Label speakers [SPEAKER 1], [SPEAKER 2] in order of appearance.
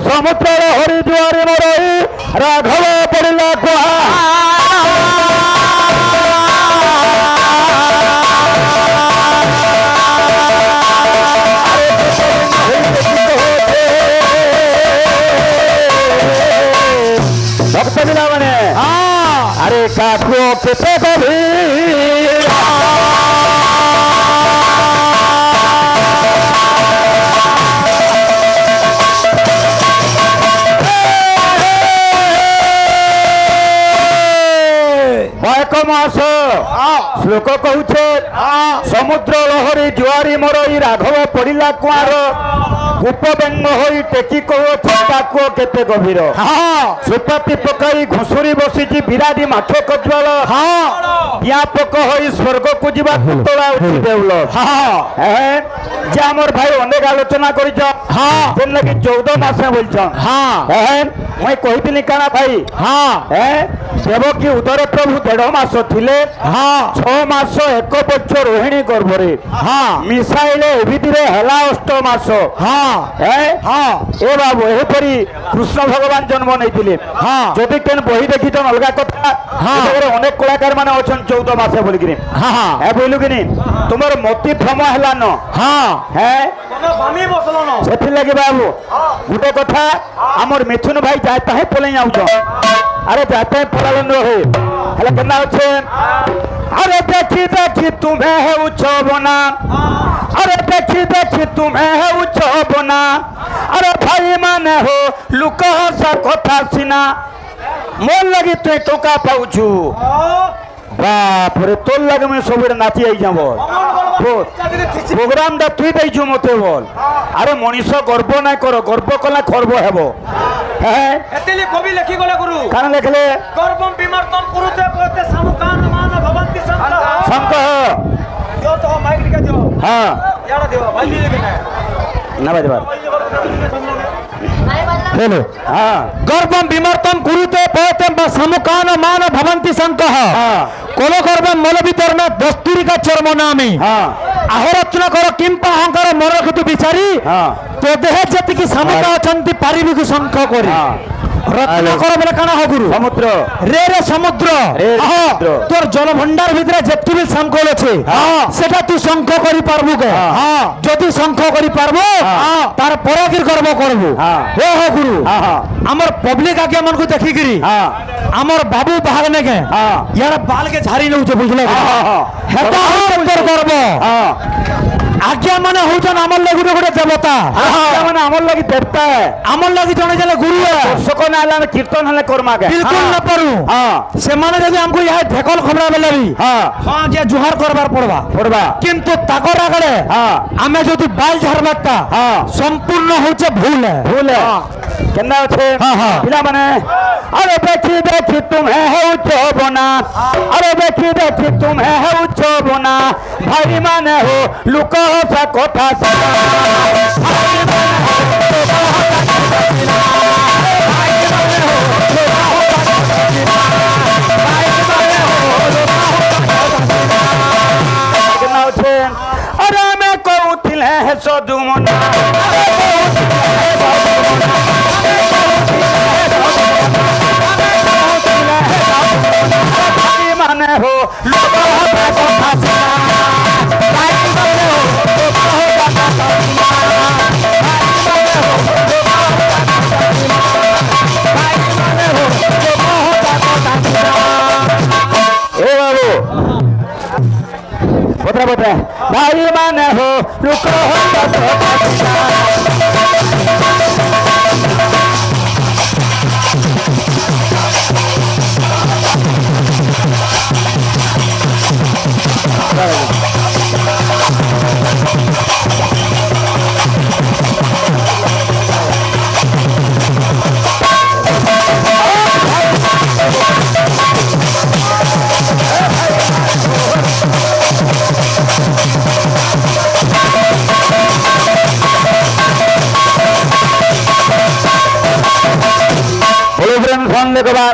[SPEAKER 1] ସମୁଦ୍ର ଲହରୀ ଜୁଆରି ମରଇ ରାଘବ ପଡ଼ିଲା କୁହା भक्त मिला मैंने अरे काकुओं किसे गभीर मास श्लोक कहूचे समुद्र लहरी जुआरी मरई राघव पड़िला कुआर कूप व्यंग होई टेकी कहो काकुओ केते गभीर सुपाती पकाई घुसुरी बसीची बिराड़ी माठ कज्वाल व्यापक होई स्वर्ग को जीवा तोला उठी देउल जे हमर भाई अनेक आलोचना करिछ जेन लगी 14 मास बोलछन मैं कहितनी काना भाई देवकी उदर प्रभु 1.5 मास थिले 6 मास 1 वर्ष रोहिणी गर्भरे मिसाइले एभितिरे हला 8 मास ए बाबू एपरी कृष्ण भगवान जन्म नहीं जदि केन बही देखी अलग कथा अनेक कलाकार माने अछन 14 मास बोलिकी बोलू कि तुम मति भ्रम है न से लगे बाबू गोटे कथा आमर मिथुन भाई जाते पलि जाऊँ अरे जाते पलालन रहे हेले केना अच्छे अरे देखी देखी तुम्हें है उछबना अरे देखी देखी तुम्हें है उछबना अरे भाई माने हो लुक हसा कथा सिना मोर लगी तुई टोका पाउछु बाप रे तोर लगे मैं सब नाची आई जाब प्रोग्राम दा तुई देइछु मते बोल अरे मनीष गर्व ना कर गर्व कला खर्व हेबो
[SPEAKER 2] एतिली कवि लेखि गले गुरु
[SPEAKER 1] कान लेखले
[SPEAKER 2] गर्वम विमर्तम कुरुते कोते समुकान मान भवन्ति
[SPEAKER 1] संत
[SPEAKER 2] जो तो माइक दिखा दियो
[SPEAKER 1] हां
[SPEAKER 2] याडा दियो भाई लेके
[SPEAKER 1] ना बाज बार हेलो गर्भम विमर्तम कुरुते पयते समुकान मान भवन्ति संकः कोलो गर्भम मल भीतर में दस्तूरी का चर्म नामी अहोरचना करो किंपा अहंकार मन रखतु बिचारी तो देह जति की समुका अछंती पारिबी को शंख करी रत्न करो बोले काना हो गुरु समुद्र रे समुद्र तोर जल भंडार भितरे जेति भी शंख अछि सेटा तू शंख करी पारबु के जदि शंख करी पारबो तार परागिर कर्म करबु हे हो गुरु हमर पब्लिक आगे मन को देखि गिरी हमर बाबू भाग ने के यार बाल के झाड़ी न उछे बुझले हेता तोर करबो आज्ञा माने होजन हमर लगी गोटे देवता आज्ञा माने हमर लगी देवता है हमर लगी जने जले गुरु है दर्शक नाला में कीर्तन हले करमा के बिल्कुल न परू से माने जदि हमको यह ढेकल खमरा बेले भी हां जे जुहार करबार पड़बा किंतु ताकर आगले हमें जदि बाल झारबाता संपूर्ण होचे भूल है केना छे पिला माने अरे देखी देखी तुम्हें है उछबना अरे देखी देखी तुम्हें है उछबना भाई माने हो लुक सा कथा अरे मैं कहूथिल है सदुमना माने हो लोग बता भाई माने हो रुको बोलो फ्रेंड फोन लेके बार